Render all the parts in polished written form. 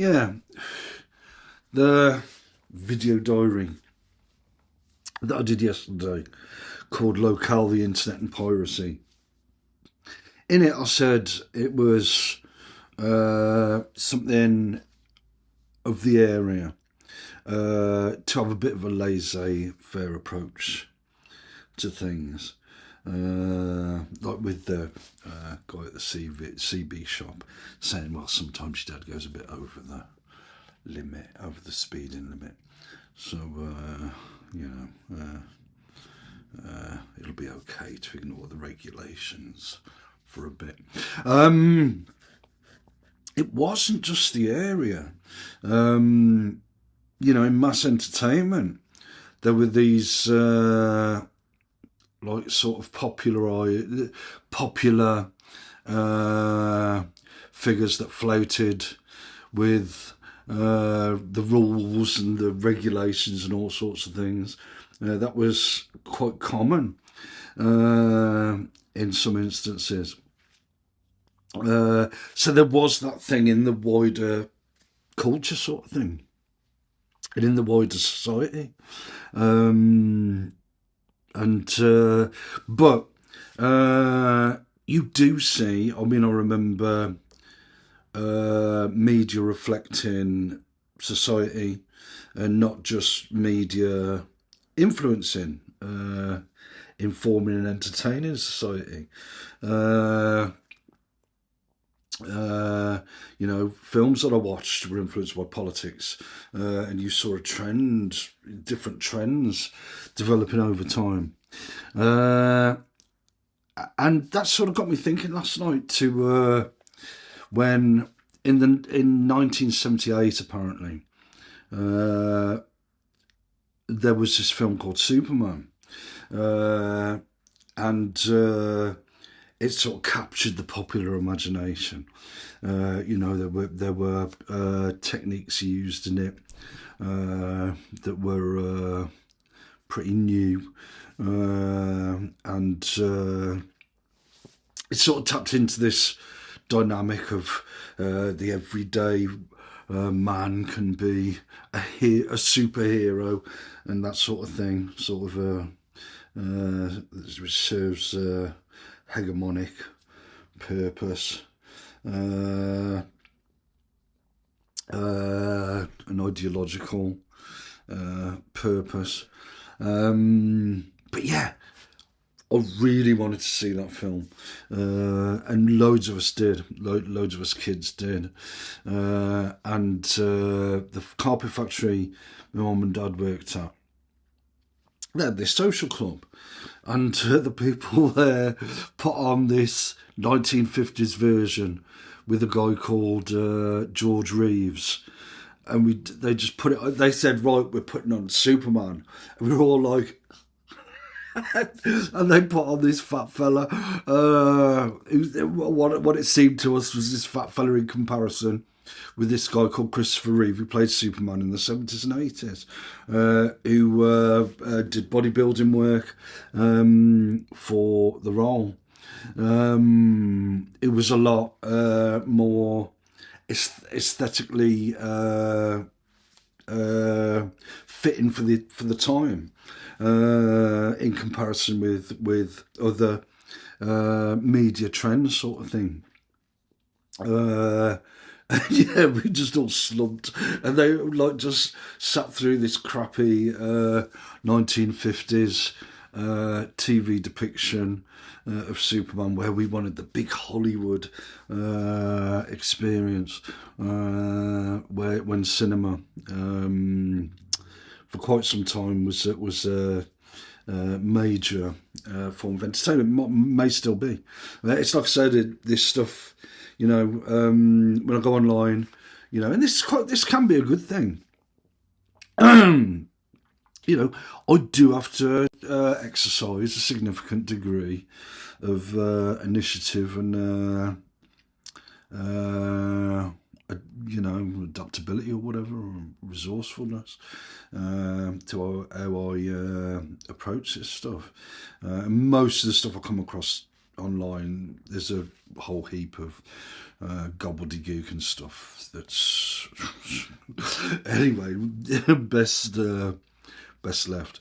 yeah, the video diary that I did yesterday called Locale, the Internet and Piracy. In it, I said it was something of the area to have a bit of a laissez-faire approach to things. Like with the guy at the CB shop saying, well, sometimes your dad goes a bit over the limit, over the speeding limit. So, it'll be okay to ignore the regulations for a bit. It wasn't just the area. In mass entertainment, there were these like sort of popular figures that floated with the rules and the regulations and all sorts of things. That was quite common in some instances. So there was that thing in the wider culture sort of thing and in the wider society. But you do see, I remember media reflecting society and not just media influencing, informing and entertaining society. Films that I watched were influenced by politics, and you saw different trends developing over time. And that sort of got me thinking last night to when in 1978 apparently there was this film called Superman, and it sort of captured the popular imagination. There were techniques used in it that were pretty new, and it sort of tapped into this dynamic of the everyday man can be a superhero and that sort of thing. Sort of which serves hegemonic purpose, an ideological purpose. But yeah, I really wanted to see that film, and loads of us did. Loads of us kids did, and the carpet factory my mum and dad worked at, they had this social club, and the people there put on this 1950s version with a guy called George Reeves, and they just put it. They said, right, we're putting on Superman, and we were all like. And they put on this fat fella. What it seemed to us was this fat fella in comparison with this guy called Christopher Reeve, who played Superman in the 70s and 80s, who did bodybuilding work for the role. It was a lot more aesthetically fitting for the time. In comparison with other media trends, sort of thing. Yeah, we just all slumped, and they just sat through this crappy 1950s TV depiction of Superman, where we wanted the big Hollywood experience, when cinema. For quite some time was a major form of entertainment, may still be. It's like I said, this stuff, when I go online, and this can be a good thing. I do have to exercise a significant degree of initiative and adaptability or whatever, or resourcefulness to how I approach this stuff. Most of the stuff I come across online, there's a whole heap of gobbledygook and stuff. That's anyway, best left.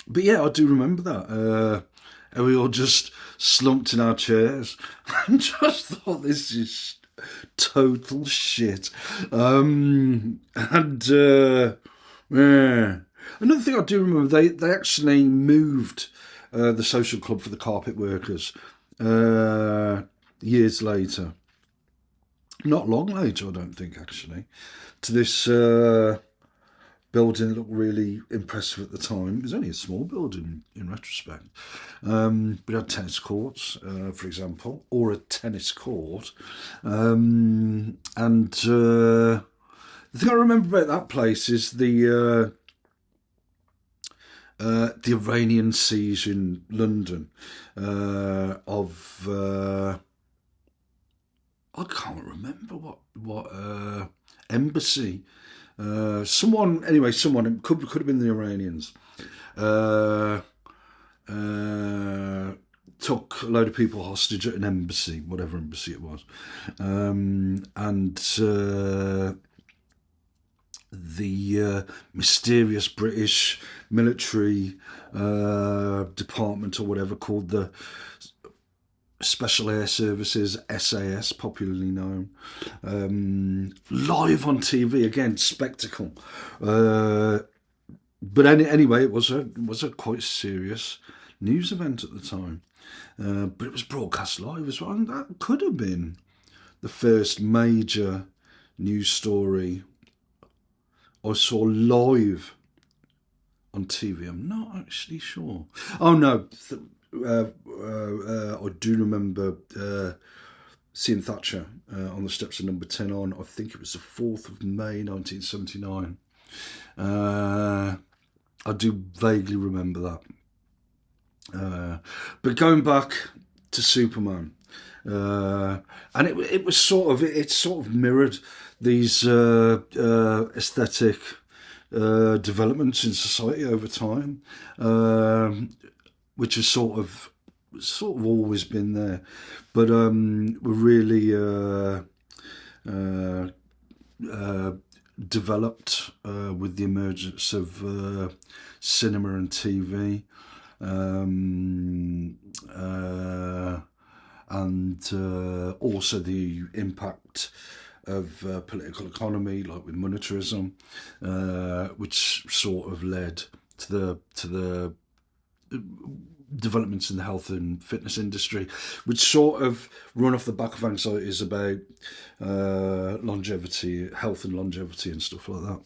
But yeah, I do remember that. And we all just slumped in our chairs and just thought, this is total shit. Yeah. Another thing I do remember, they actually moved the social club for the carpet workers years later. Not long later, I don't think, actually, to this building that looked really impressive at the time. It was only a small building in retrospect. We had tennis courts, for example, or a tennis court. And the thing I remember about that place is the Iranian siege in London of I can't remember what embassy. Someone it could have been the Iranians. Took a load of people hostage at an embassy, whatever embassy it was, and the mysterious British military department or whatever, called the Special Air Services, SAS, popularly known, live on TV again, spectacle. But anyway, it was a quite serious news event at the time. But it was broadcast live as well, and that could have been the first major news story I saw live on TV. I'm not actually sure. Oh no, I do remember seeing Thatcher on the steps of Number 10 on, I think it was the 4th of May 1979. I do vaguely remember that. But going back to Superman, and it was sort of mirrored these aesthetic developments in society over time, which has sort of always been there, but were really developed with the emergence of cinema and TV, and also the impact of political economy, like with monetarism, which sort of led to the developments in the health and fitness industry, which sort of run off the back of anxieties about longevity, health and longevity and stuff like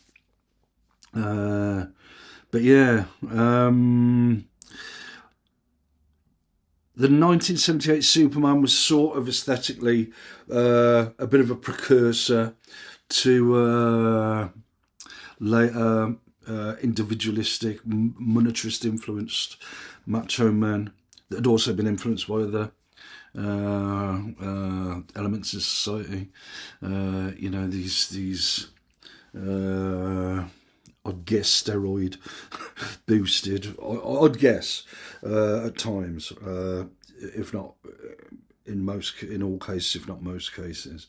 that. But yeah, the 1978 Superman was sort of aesthetically a bit of a precursor to later individualistic, monetarist influenced macho men that had also been influenced by other elements in society. These I'd guess steroid boosted, I'd guess at times, if not in all cases, if not most cases,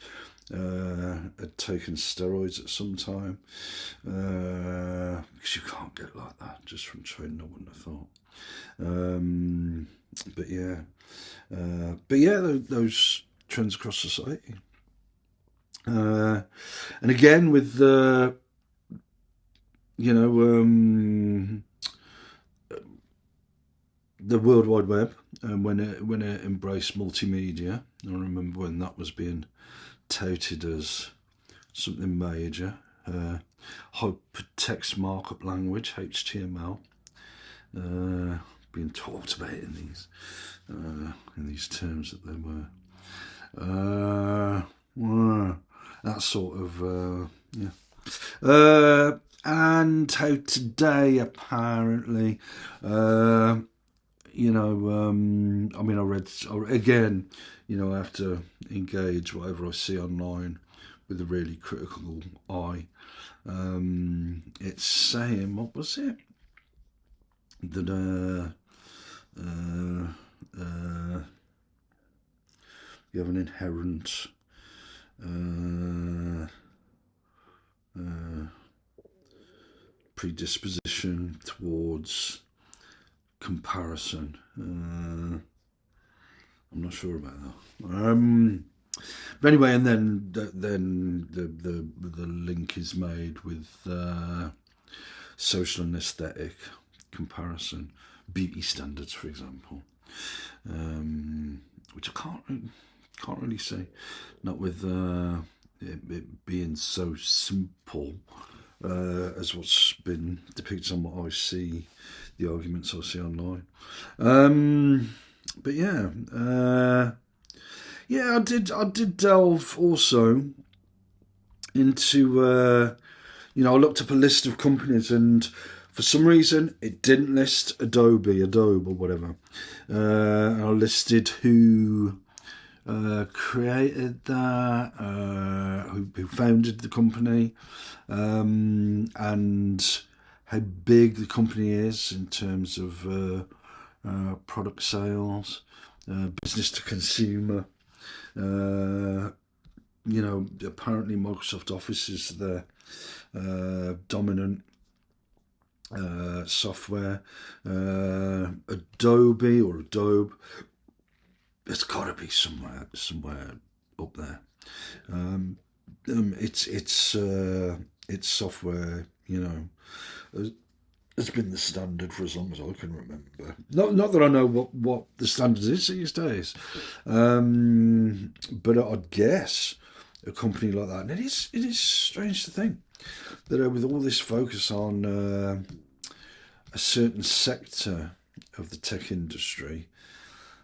had taken steroids at some time, because you can't get like that just from training, I wouldn't have thought. But yeah, those trends across society, and again with the the World Wide Web, and when it embraced multimedia. I remember when that was being touted as something major. Hypertext markup language, HTML, being talked about in these terms that they were. That sort of and how today apparently, I read again. I have to engage whatever I see online with a really critical eye. It's saying, what was it? That You have an inherent predisposition towards comparison. I'm not sure about that. But anyway, and then the link is made with social and aesthetic comparison, beauty standards, for example, which I can't really say, not with it being so simple as what's been depicted on what I see, the arguments I see online. But yeah, I did delve also into I looked up a list of companies, and for some reason it didn't list Adobe or whatever. I listed who created that, who founded the company, and how big the company is in terms of product sales, business to consumer. Apparently Microsoft Office is the dominant software. Adobe, it's got to be somewhere up there. It's software, it's been the standard for as long as I can remember. Not that I know what the standard is these days, but I'd guess a company like that. And it is strange to think that with all this focus on a certain sector of the tech industry,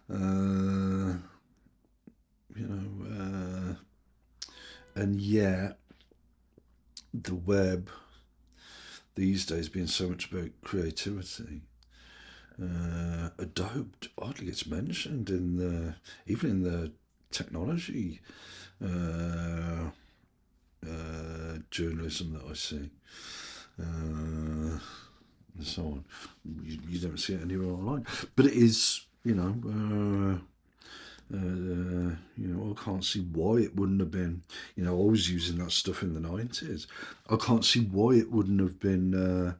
and yet the web these days being so much about creativity, Adobe oddly gets mentioned even in the technology journalism that I see, and so on. You don't see it anywhere online, but it is, I can't see why it wouldn't have been. I was using that stuff in the 90s. I can't see why it wouldn't have been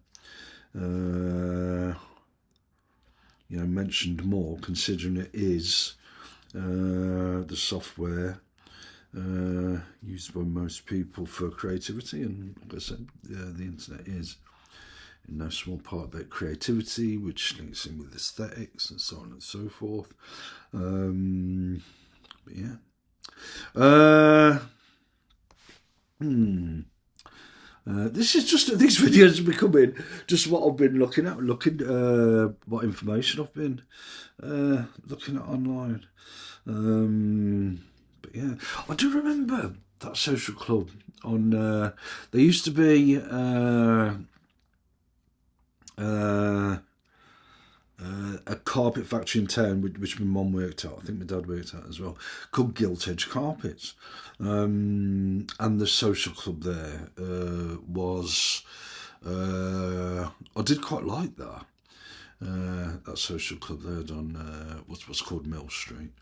mentioned more, considering it is the software used by most people for creativity. And like I said, the internet is in no small part about creativity, which links in with aesthetics and so on and so forth. But yeah. This is just, these videos are becoming just what I've been looking at, what information I've been looking at online. But yeah, I do remember that social club on. There used to be a carpet factory in town, which my mum worked at. I think my dad worked at as well, called Gilt Edge Carpets. And the social club there was. I did quite like that. That social club there on what's called Mill Street.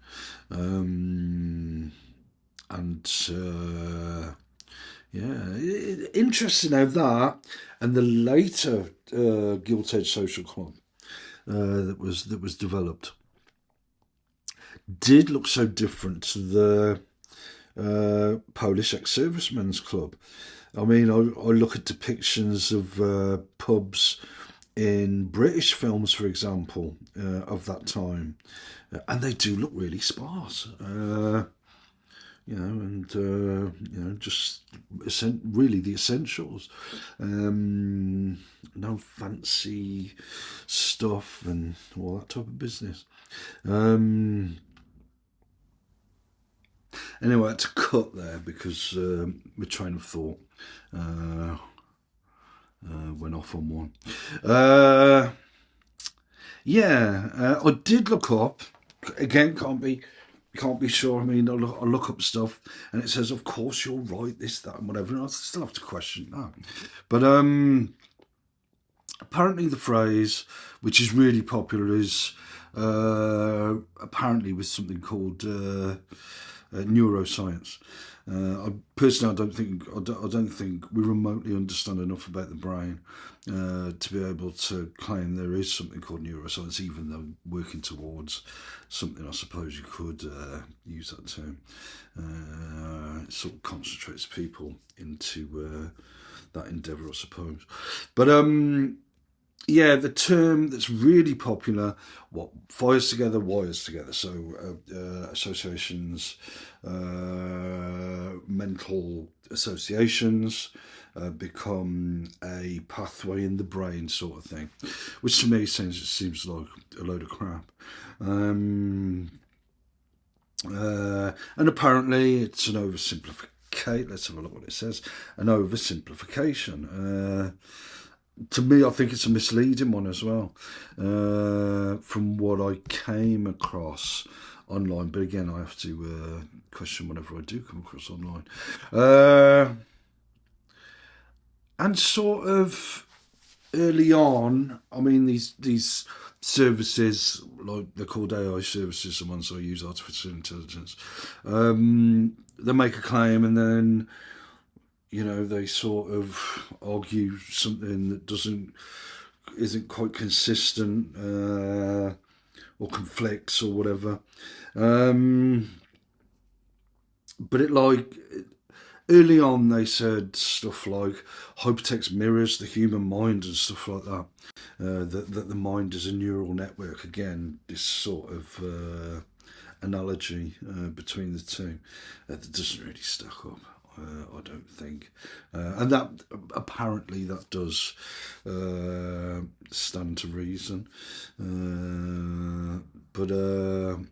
Interesting how that and the later Gilt Edge Social Club that was developed did look so different to the Polish ex-servicemen's club. I mean, I look at depictions of pubs in British films, for example, of that time, and they do look really sparse. Just really the essentials. No fancy stuff and all that type of business. Anyway, I had to cut there because my train of thought went off on one. I did look up. Again, can't be sure. I mean, I look up stuff and it says, of course you're right, this, that, and whatever. And I still have to question that. But apparently the phrase, which is really popular, is apparently with something called neuroscience. Personally, I don't think we remotely understand enough about the brain to be able to claim there is something called neuroscience, even though working towards something, I suppose you could use that term. It sort of concentrates people into that endeavour, I suppose. But yeah, the term that's really popular, what fires together, wires together. So associations, mental associations become a pathway in the brain, sort of thing, which to me seems like a load of crap. And apparently it's an oversimplification. Let's have a look what it says. An oversimplification. To me, I think it's a misleading one as well, from what I came across online. But again, I have to question whenever I do come across online. And sort of early on, I mean, these services, like they're called AI services, the ones that use artificial intelligence, they make a claim and then, you know, they sort of argue something that isn't quite consistent or conflicts or whatever. But early on they said stuff like hypertext mirrors the human mind and stuff like that. That the mind is a neural network. Again, this sort of analogy between the two that doesn't really stack up. I don't think, and that apparently that does stand to reason, but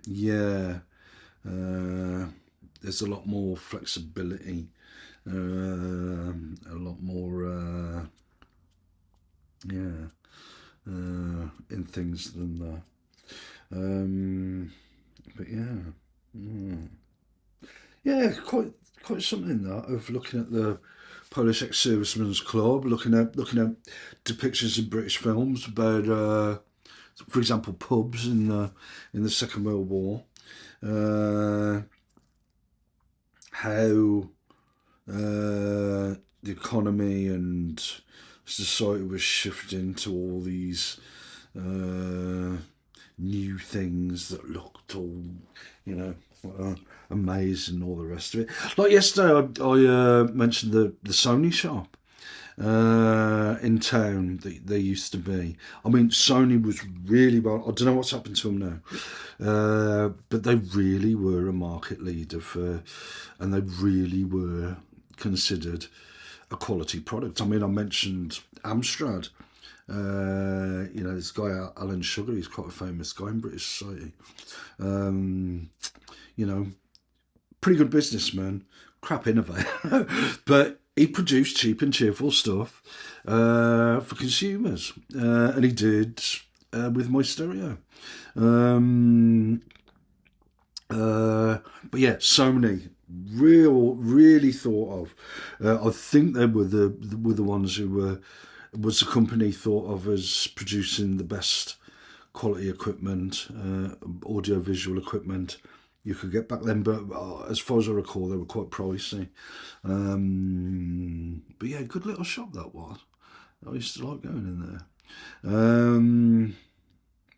yeah, there's a lot more flexibility, a lot more, in things than that. But yeah, yeah, quite something that of looking at the Polish ex-servicemen's club, looking at depictions in British films about, for example, pubs in the Second World War, how the economy and society was shifting to all these new things that looked all, you know, amazing and all the rest of it. Like yesterday, I mentioned the Sony shop in town that they used to be. I mean, Sony was really well. I don't know what's happened to them now, but they really were a market leader and they really were considered a quality product. I mean, I mentioned Amstrad. You know, this guy Alan Sugar, he's quite a famous guy in British society. You know, pretty good businessman, crap innovator, but he produced cheap and cheerful stuff for consumers, and he did with my stereo. But yeah, Sony really thought of. I think they were the ones who was the company thought of as producing the best quality equipment, audio visual equipment you could get back then, but as far as I recall, they were quite pricey. But yeah, good little shop that was. I used to like going in there.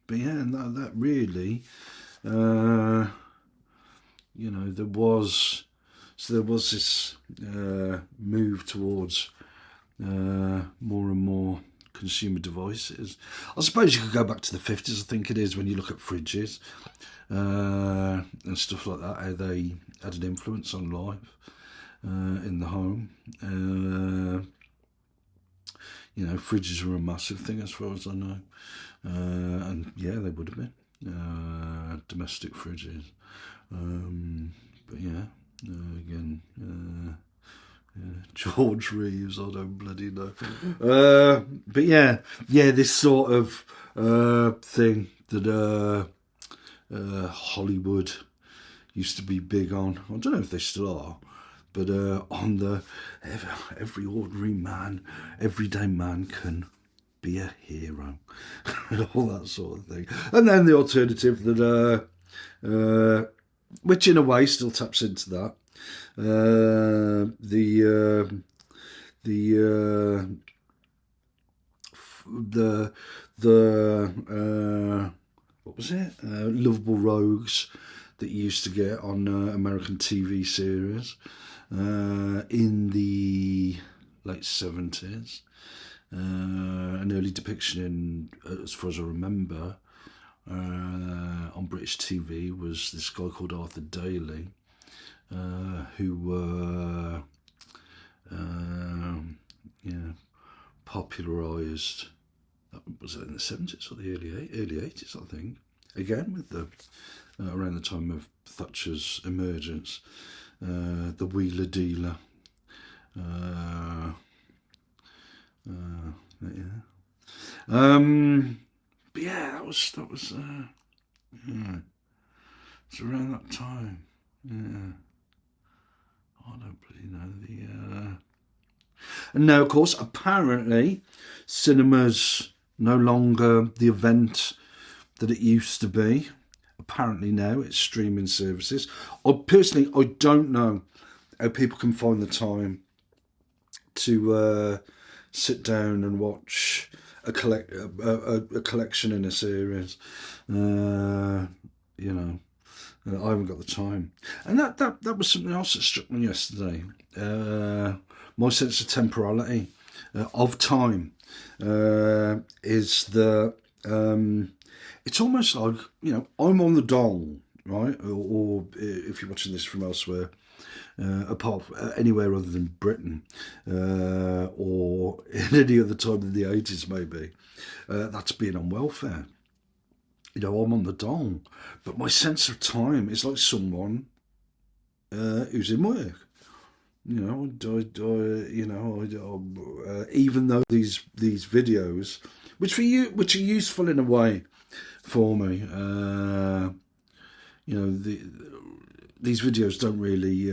But yeah, and that really, you know, there was this move towards more and more consumer devices. I suppose you could go back to the 50s, I think it is, when you look at fridges and stuff like that, how they had an influence on life in the home. You know, fridges were a massive thing as far as I know. And yeah, they would have been domestic fridges. But yeah, again, George Reeves, I don't bloody know. But yeah, this sort of thing that Hollywood used to be big on. I don't know if they still are, but on the every ordinary man, everyday man can be a hero, and all that sort of thing. And then the alternative that which in a way still taps into that. The the what was it? Lovable Rogues that you used to get on American TV series in the late 70s. An early depiction in, as far as I remember, on British TV was this guy called Arthur Daly, who popularised. Was it in the 70s or the early 80s? I think. Again, with the around the time of Thatcher's emergence, the Wheeler Dealer. Yeah. But yeah, that was yeah. It's around that time. Yeah. I don't really know the. And now, of course, apparently, cinema's no longer the event that it used to be. Apparently now it's streaming services. I don't know how people can find the time to sit down and watch a collection in a series. I haven't got the time, and that was something else that struck me yesterday. My sense of temporality, of time, is that it's almost like, I'm on the dole, right? Or if you're watching this from elsewhere, apart from anywhere other than Britain, or in any other time than the 80s maybe, that's being on welfare. I'm on the dole, but my sense of time is like someone who's in work. Even though these videos, which are useful in a way for me, these videos don't really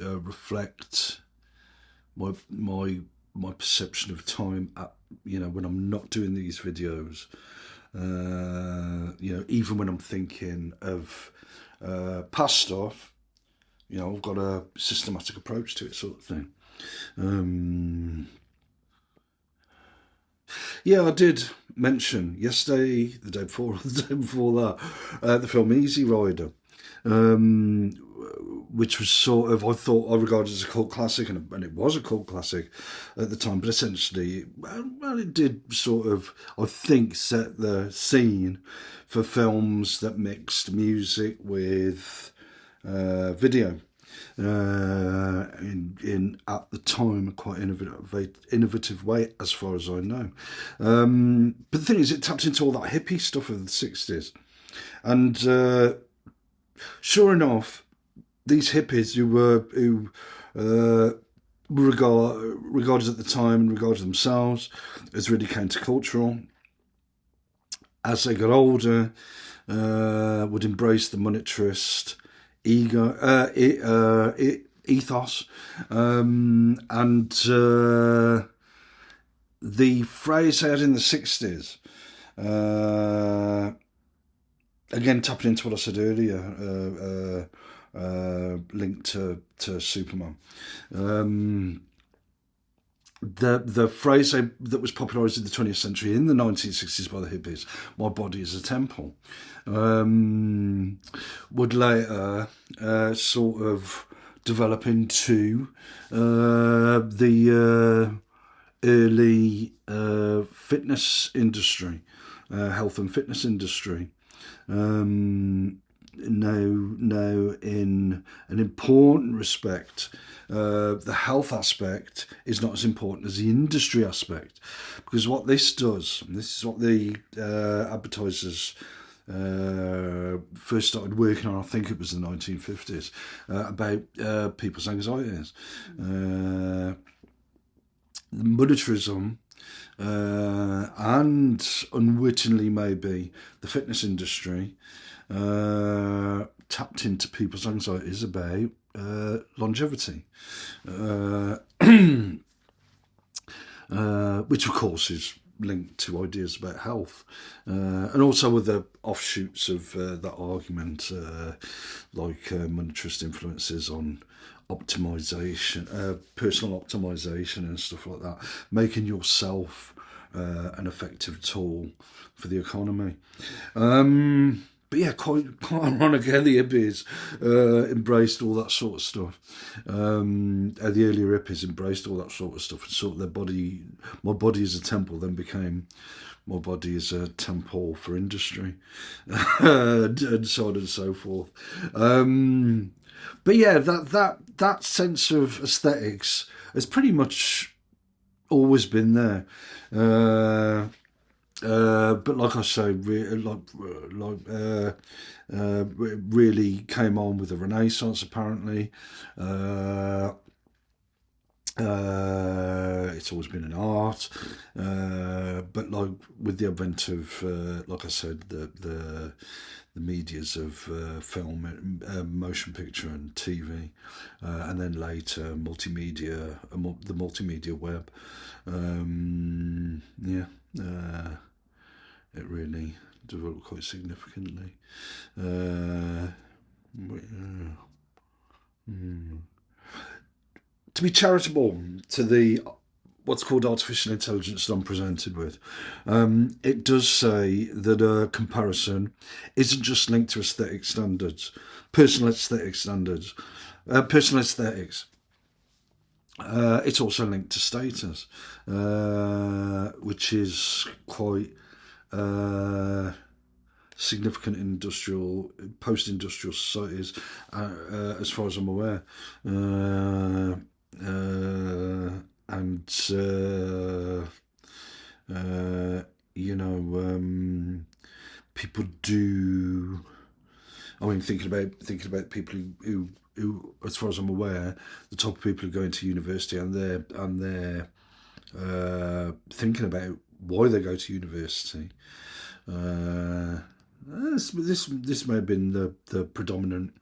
reflect my perception of time at, when I'm not doing these videos. Even when I'm thinking of past stuff, I've got a systematic approach to it, sort of thing. Yeah, I did mention yesterday, the day before, the day before that, the film Easy Rider, which was sort of, I regarded as a cult classic, and it was a cult classic at the time, but essentially, it did sort of, I think, set the scene for films that mixed music with video. In at the time a quite innovative way, as far as I know. But the thing is, it tapped into all that hippie stuff of the 60s, and sure enough, these hippies who regarded at the time and regarded themselves as really countercultural, as they got older, would embrace the monetarist ethos, and the phrase I had in the 60s, again tapping into what I said earlier, linked to Superman. The phrase that was popularised in the 20th century in the 1960s by the hippies, "My body is a temple," would later sort of develop into the early fitness industry, health and fitness industry. Now, in an important respect, the health aspect is not as important as the industry aspect, because what this does, and this is what the advertisers first started working on, I think it was the 1950s, about people's anxieties. Monetarism, and unwittingly maybe the fitness industry, tapped into people's anxieties about longevity, which of course is linked to ideas about health, and also other offshoots of that argument, like monetarist influences on optimization, personal optimization, and stuff like that, making yourself an effective tool for the economy. But yeah, quite ironic how the hippies embraced all that sort of stuff. How the earlier hippies embraced all that sort of stuff, and sort of my body is a temple, then became my body is a temple for industry, and so on and so forth. But yeah, that sense of aesthetics has pretty much always been there. But like I say, really came on with the Renaissance. Apparently, it's always been an art, but like with the advent of, like I said, the medias of film, motion picture, and TV, and then later multimedia, the multimedia web. Yeah. It really developed quite significantly. To be charitable to the what's called artificial intelligence that I'm presented with, it does say that a comparison isn't just linked to aesthetic standards, personal aesthetic standards, personal aesthetics. It's also linked to status, which is quite significant in post-industrial societies, as far as I'm aware, and people do. I mean, thinking about people who, as far as I'm aware, the top of people who go into university, and they're thinking about why they go to university. This may have been the predominant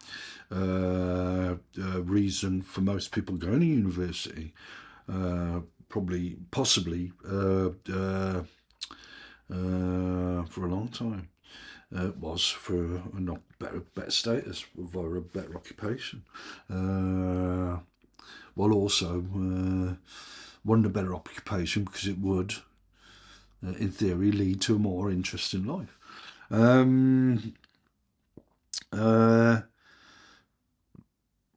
reason for most people going to university. Possibly for a long time. Was for a not better status, for a better occupation, while also wanting a better occupation because it would, in theory, lead to a more interesting life.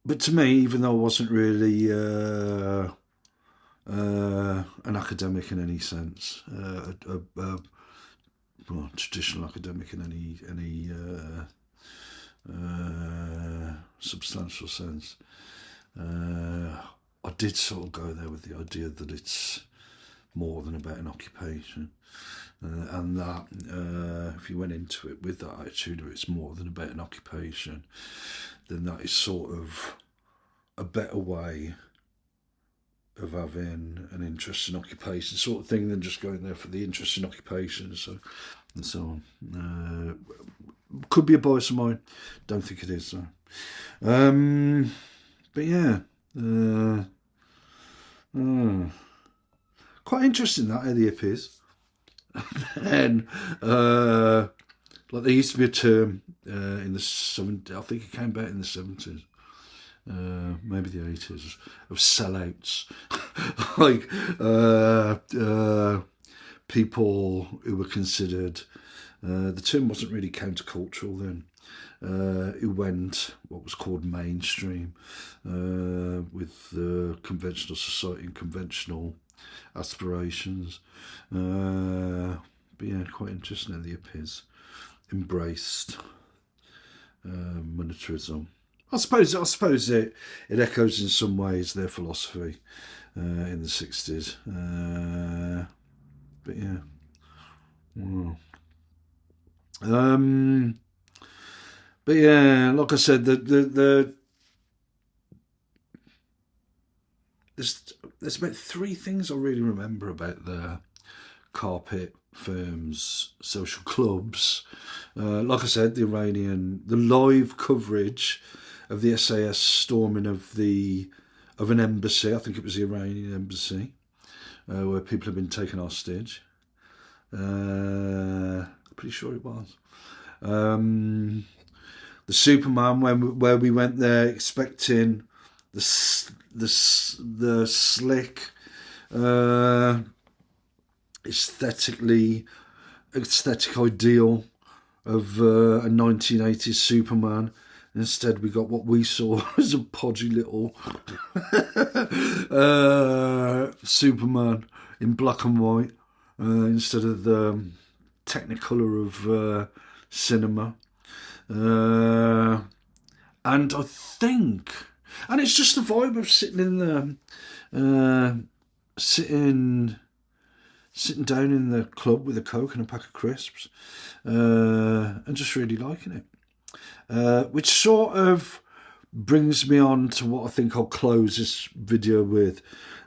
But to me, even though I wasn't really an academic in any sense, traditional academic in any substantial sense, I did sort of go there with the idea that it's more than about an occupation, and that if you went into it with that attitude of it's more than about an occupation, then that is sort of a better way of having an interesting occupation sort of thing than just going there for the interesting occupation, and so on. Could be a bias of mine. Don't think it is though. But yeah, quite interesting that how the hippies. And like there used to be a term in the 70s. I think it came back in the 70s. Maybe the 80s, of sellouts, like people who were considered, the term wasn't really countercultural then, who went what was called mainstream, with conventional society and conventional aspirations. But yeah, quite interesting how the hippies embraced monetarism. I suppose it echoes in some ways their philosophy in the 60s. But yeah. But yeah, like I said, there's about three things I really remember about the carpet firms, social clubs. Like I said, the live coverage of the SAS storming of an embassy. I think it was the Iranian embassy, where people have been taken hostage. Pretty sure it was. The Superman, where we went there expecting the slick, aesthetic ideal of a 1980s Superman. Instead, we got what we saw as a podgy little Superman in black and white instead of the technicolor of cinema. And I think, and it's just the vibe of sitting in the sitting down in the club with a Coke and a pack of crisps, and just really liking it. Which sort of brings me on to what I think I'll close this video with.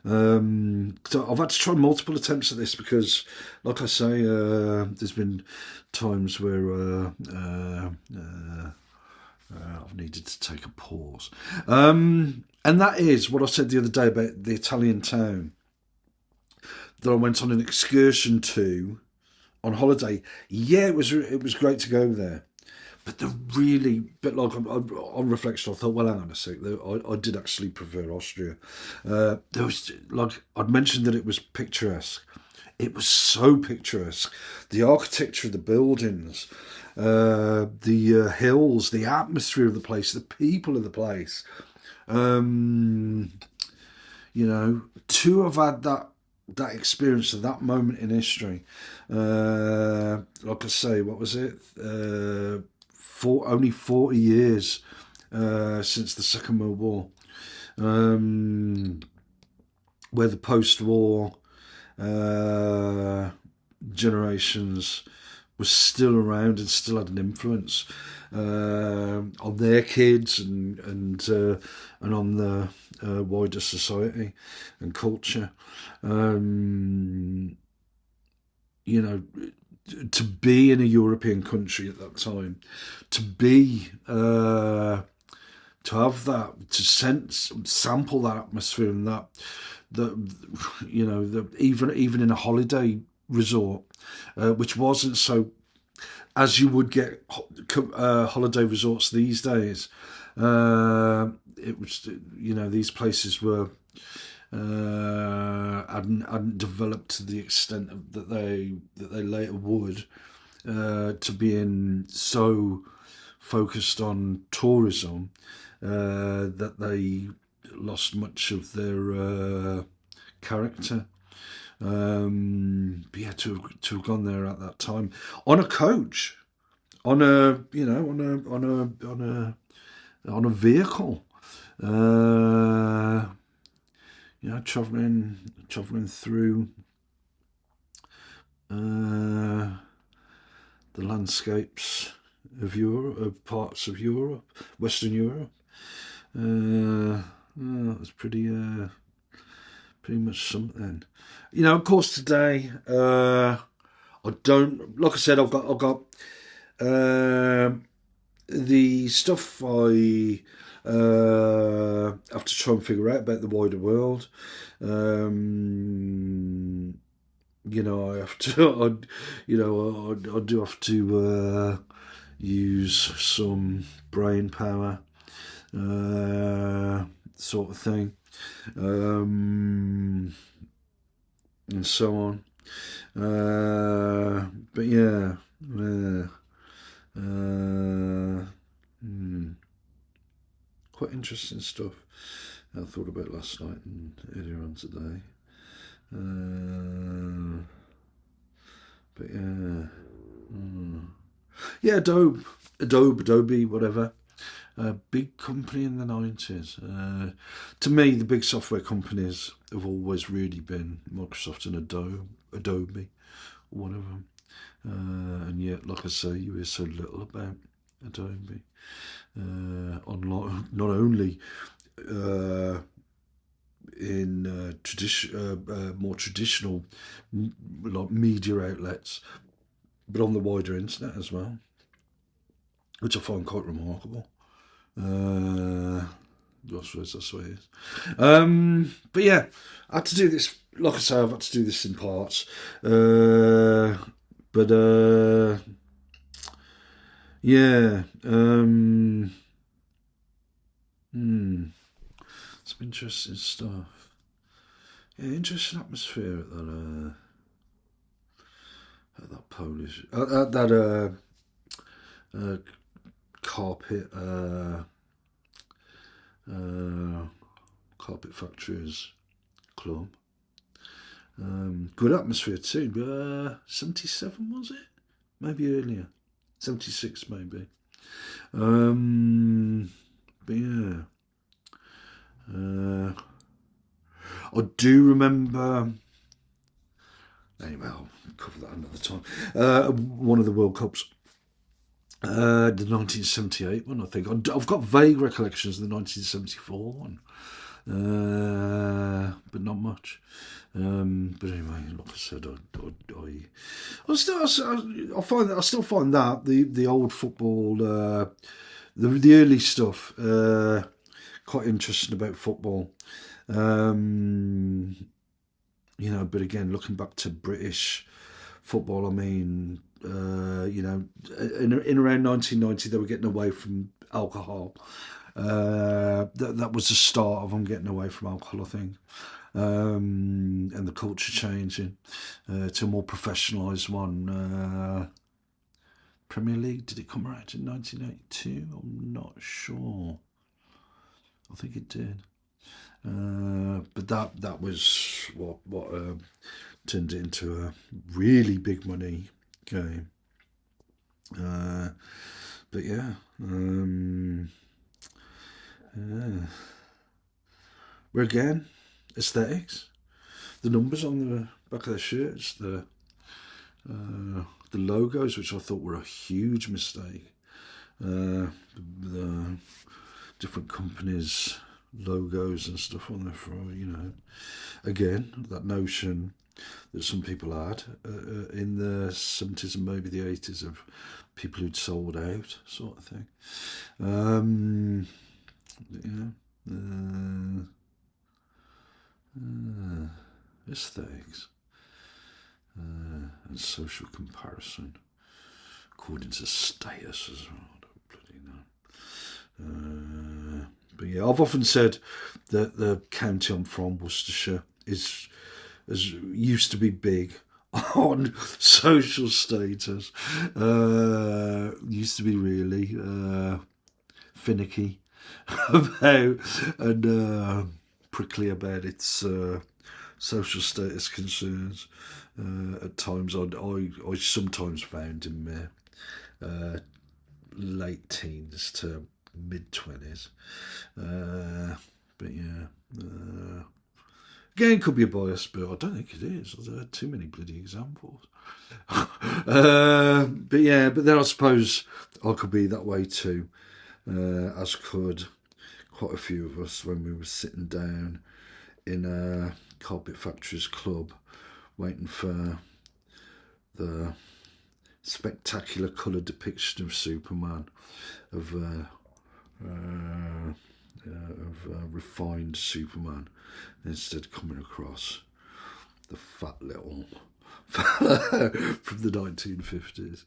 So I've had to try multiple attempts at this because, like I say, there's been times where I've needed to take a pause. And that is what I said the other day about the Italian town that I went on an excursion to on holiday. Yeah, it was great to go there. But on reflection, I thought, well, hang on a sec. I did actually prefer Austria. There was, like, I'd mentioned that it was picturesque. It was so picturesque. The architecture of the buildings, the hills, the atmosphere of the place, the people of the place. To have had that experience of that moment in history, like I say, what was it? Only 40 years since the Second World War, where the post-war generations was still around and still had an influence on their kids and on the wider society and culture. To be in a European country at that time, to have that, to sample that atmosphere and even in a holiday resort, which wasn't so as you would get holiday resorts these days. It was, these places were hadn't developed to the extent that they later would, to being so focused on tourism that they lost much of their character. But yeah, to have gone there at that time on a coach, on a vehicle, traveling through the landscapes of Europe, of parts of Europe, Western Europe. That was pretty much something. Of course, today I don't. Like I said, I've got the stuff I have to try and figure out about the wider world. I have to. I do have to use some brain power, sort of thing, and so on. But yeah. Quite interesting stuff I thought about last night and earlier on today. But yeah, Adobe, whatever. Big company in the 90s. To me, the big software companies have always really been Microsoft and Adobe, one of them. And yet, like I say, you hear so little about Adobe. Not only in more traditional like media outlets, but on the wider internet as well, which I find quite remarkable. I suppose that's what it is. But yeah, I had to do this like I say, I've had to do this in parts. But yeah, some interesting stuff. Yeah, interesting atmosphere at that Polish, at that uh, carpet uh, carpet factories club. Good atmosphere too. 77 was it? Maybe earlier. 76 maybe. But yeah. I do remember. Anyway, I'll cover that another time. One of the World Cups. The 1978 one, I think. I've got vague recollections of the 1974 one. But not much. But anyway, like I said, I still find that the old football, the early stuff, quite interesting about football. But again, looking back to British football, I mean, in around 1990, they were getting away from alcohol. That was the start of them getting away from alcohol, I think. And the culture changing to a more professionalised one. Premier League, did it come out in 1982? I'm not sure. I think it did. But that was what turned it into a really big money game. But yeah. Where again, aesthetics, the numbers on the back of their shirts, the logos, which I thought were a huge mistake. The different companies' logos and stuff on there for, again, that notion that some people had in the 70s and maybe the 80s of people who'd sold out, sort of thing. Aesthetics and social comparison, according to status as well. I don't bloody know. But yeah, I've often said that the county I'm from, Worcestershire, used to be big on social status. Used to be really finicky about and prickly about its social status concerns. At times, I sometimes found in my late teens to mid-20s. But yeah. Again, could be a bias, but I don't think it is. There are too many bloody examples. But yeah, but then I suppose I could be that way too, as could quite a few of us when we were sitting down in a carpet factories club waiting for the spectacular colour depiction of Superman, of refined Superman, instead coming across the fat little fella from the 1950s.